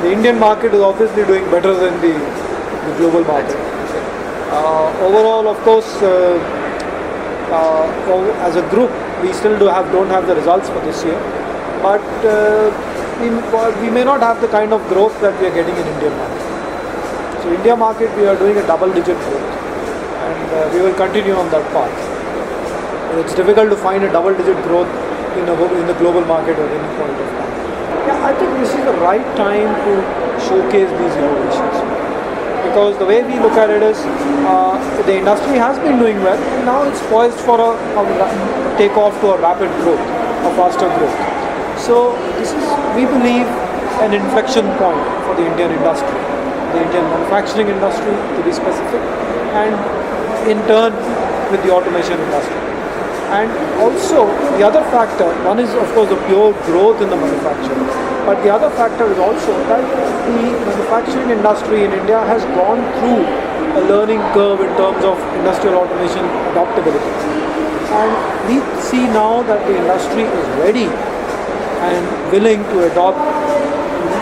the Indian market is obviously doing better than the global market. Overall, of course, as a group, we still don't have the results for this year, but we may not have the kind of growth that we are getting in Indian market. So India market, we are doing a double-digit growth, and we will continue on that path. It's difficult to find a double-digit growth in the global market at any point of time. Yeah, I think this is the right time to showcase these innovations, because the way we look at it is the industry has been doing well, and now it's poised for a takeoff to a rapid growth, a faster growth. So this is, we believe, an inflection point for the Indian industry, the Indian manufacturing industry to be specific, and in turn with the automation industry. And also the other factor, one is of course the pure growth in the manufacturing, but the other factor is also that the manufacturing industry in India has gone through a learning curve in terms of industrial automation adaptability. And we see now that the industry is ready and willing to adopt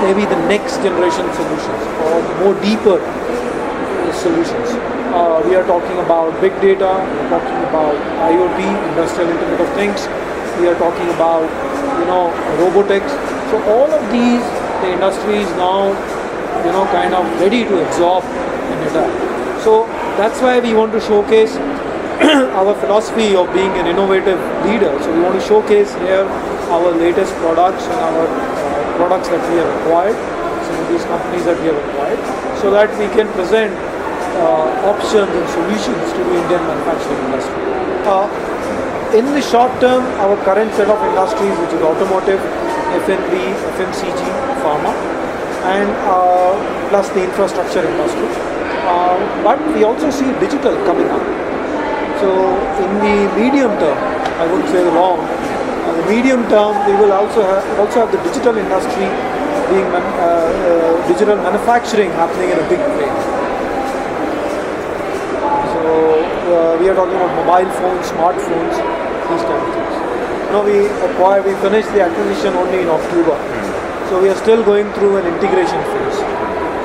maybe the next generation solutions or more deeper solutions. We are talking about big data, we are talking about IoT, Industrial Internet of Things, we are talking about, robotics. So all of these, the industry is now, kind of ready to absorb and adapt. So that's why we want to showcase our philosophy of being an innovative leader. So we want to showcase here our latest products and our products that we have acquired, some of these companies that we have acquired, so that we can present options and solutions to the Indian manufacturing industry. In the short term, our current set of industries, which is automotive, F&B, FMCG, pharma, and plus the infrastructure industry. But we also see digital coming up. So in the medium term, I wouldn't say long, the medium term, we will also have the digital industry being digital manufacturing happening in a big way. We are talking about mobile phones, smartphones, these kind of things. We finished the acquisition only in October. So we are still going through an integration phase.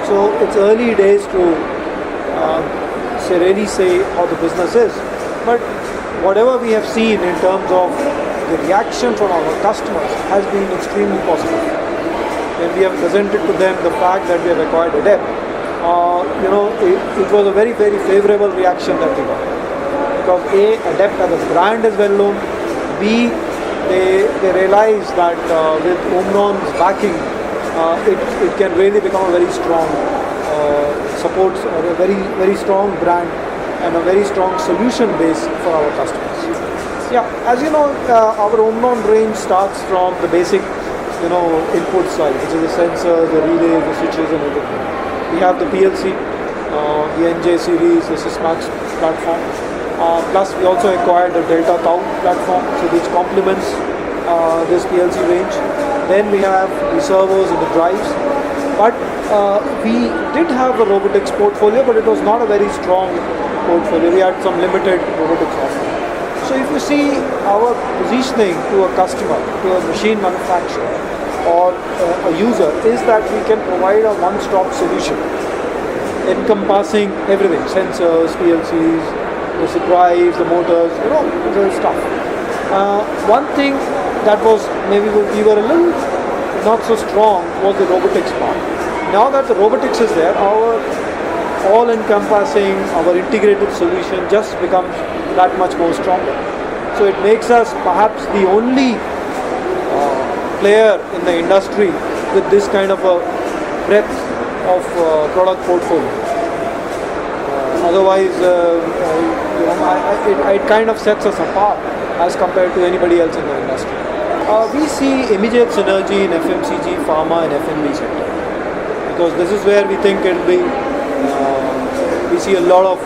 So it's early days to really say how the business is. But whatever we have seen in terms of the reaction from our customers has been extremely positive. When we have presented to them the fact that we have acquired Adept, it was a very, very favorable reaction that we got. Because A, Adept as a brand is well known. B, they realize that with Omron's backing, it can really become a very strong support, or a very, very strong brand and a very strong solution base for our customers. Yeah, as you know, our Omron range starts from the basic, input side, which is the sensors, the relays, the switches, and everything. We have the PLC, the NJ series, the Sysmax platform. Plus, we also acquired the Delta Tau platform, which complements this PLC range. Then we have the servos and the drives. But we did have a robotics portfolio, but it was not a very strong portfolio. We had some limited robotics offering. So if you see our positioning to a customer, to a machine manufacturer or a user, is that we can provide a one-stop solution encompassing everything, sensors, PLCs, the drives, the motors, the stuff. One thing that was maybe we were a little not so strong was the robotics part. Now that the robotics is there, our all-encompassing, our integrated solution just becomes that much more stronger. So it makes us perhaps the only player in the industry with this kind of a breadth of product portfolio. Otherwise, it kind of sets us apart as compared to anybody else in the industry. We see immediate synergy in FMCG, pharma, and F&B sector, because this is where we think it will be. We see a lot of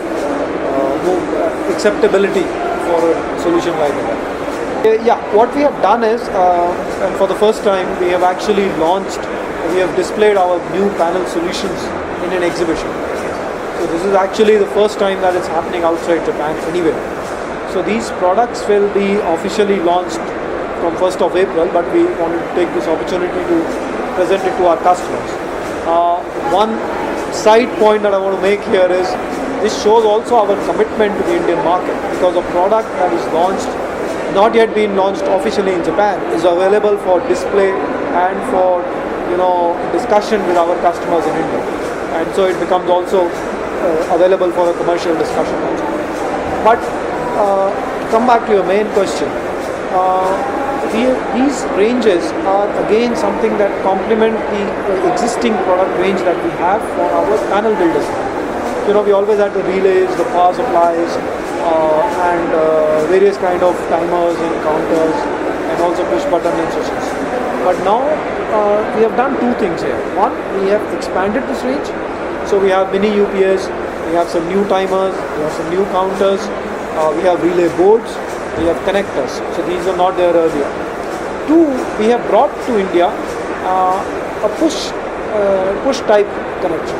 acceptability for a solution like that. What we have done is, and for the first time, we have actually we have displayed our new panel solutions in an exhibition. So this is actually the first time that it's happening outside Japan anywhere. So these products will be officially launched from 1st of April, but we want to take this opportunity to present it to our customers. One side point that I want to make here is this shows also our commitment to the Indian market, because a product that is launched, not yet been launched officially in Japan, is available for display and for discussion with our customers in India, and so it becomes also available for a commercial discussion also. But to come back to your main question, these ranges are again something that complement the existing product range that we have for our panel builders. We always had the relays, the power supplies, and various kind of timers and counters, and also push button instructions. But now we have done two things here. One, we have expanded this range. So we have mini UPS, we have some new timers, we have some new counters, we have relay boards, we have connectors. So these were not there earlier. Two, we have brought to India a push type connection.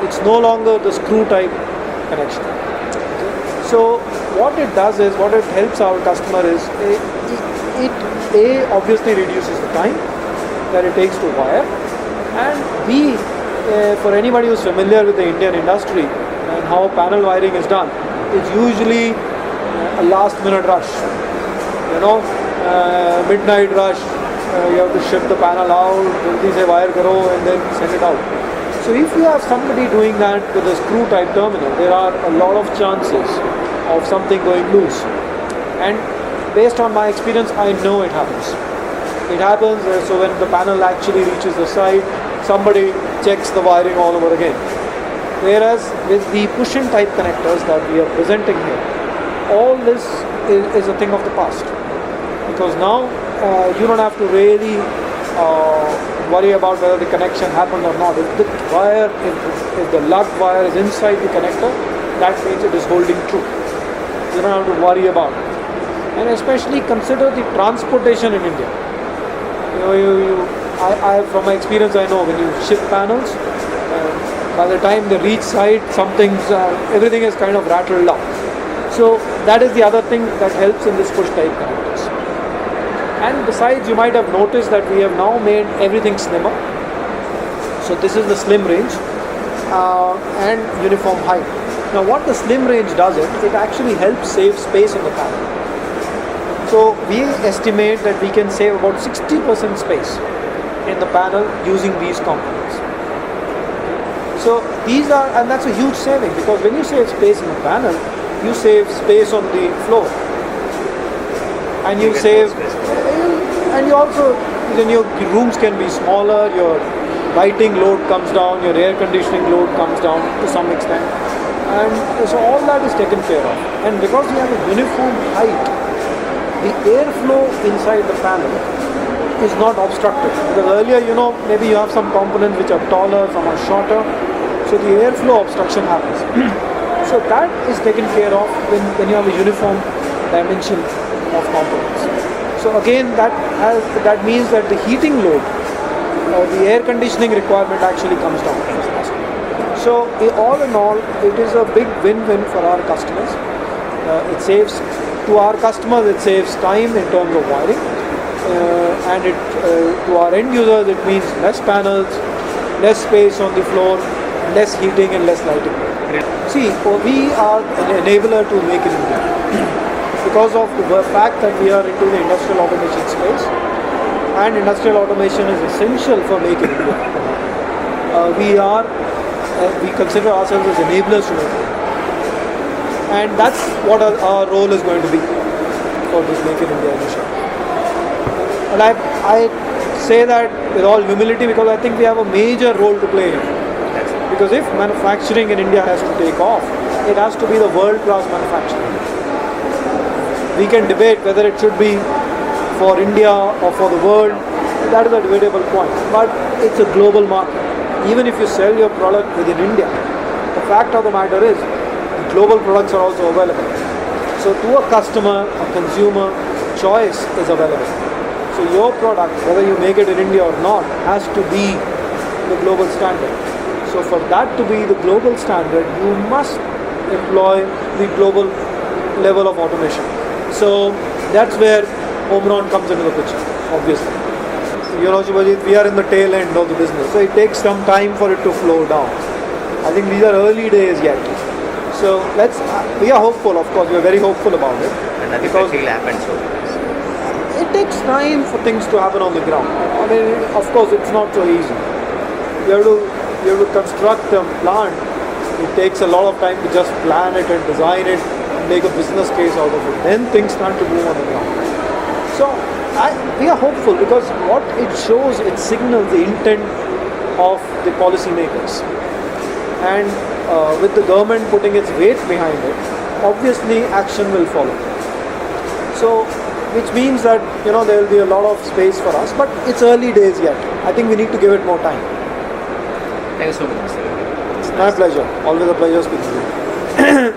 It's no longer the screw type connection. So what it does is, what it helps our customer is, it obviously reduces the time that it takes to wire, and B, for anybody who's familiar with the Indian industry and how panel wiring is done, it's usually a last minute rush, midnight rush, you have to ship the panel out, jaldi se wire karo and then send it out. So if you have somebody doing that with a screw type terminal, there are a lot of chances of something going loose, and based on my experience, I know it happens. It happens, so when the panel actually reaches the site, somebody checks the wiring all over again. Whereas with the push-in type connectors that we are presenting here, all this is a thing of the past. Because now you don't have to really worry about whether the connection happened or not. If the wire, if the lug wire is inside the connector, that means it is holding true. You don't have to worry about it. And especially consider the transportation in India. I from my experience, I know when you ship panels, by the time they reach site, everything is kind of rattled up. So that is the other thing that helps in this push type connectors. And besides, you might have noticed that we have now made everything slimmer. So this is the slim range and uniform height. Now what the slim range does, it actually helps save space in the panel. So we estimate that we can save about 60% space in the panel using these components. So these are, and that's a huge saving, because when you save space in the panel, you save space on the floor, and you save, and you also, then your rooms can be smaller, your lighting load comes down, your air conditioning load comes down to some extent, and so all that is taken care of. And because we have a uniform height, the airflow inside the panel is not obstructed, because earlier, maybe you have some components which are taller, some are shorter, so the airflow obstruction happens. So that is taken care of when you have a uniform dimension of components. So again, that means that the heating load or the air conditioning requirement actually comes down. So all in all, it is a big win-win for our customers. It saves, to our customers, it saves time in terms of wiring, and to our end users, it means less panels, less space on the floor, less heating and less lighting. See, we are an enabler to Make in India because of the fact that we are into the industrial automation space, and industrial automation is essential for Make in India. We consider ourselves as enablers to Make in India. And that's what our role is going to be for this Make in India initiative. And I say that with all humility, because I think we have a major role to play here. Because if manufacturing in India has to take off, it has to be the world-class manufacturing. We can debate whether it should be for India or for the world. That is a debatable point. But it's a global market. Even if you sell your product within India, the fact of the matter is, global products are also available. So to a customer, a consumer, choice is available. So your product, whether you make it in India or not, has to be the global standard. So for that to be the global standard, you must employ the global level of automation. So that's where Omron comes into the picture, obviously. Shubhajit, we are in the tail end of the business, so it takes some time for it to flow down. I think these are early days yet. So we are hopeful, of course, we are very hopeful about it. And nothing practically happened so. It takes time for things to happen on the ground. I mean, of course, it's not so easy. You have to construct a plant. It takes a lot of time to just plan it and design it and make a business case out of it. Then things start to move on the ground. So we are hopeful because what it shows, it signals the intent of the policymakers. And with the government putting its weight behind it, obviously action will follow. So, which means that there will be a lot of space for us, but it's early days yet. I think we need to give it more time. Thank you so much, sir. My pleasure. Always a pleasure speaking to you.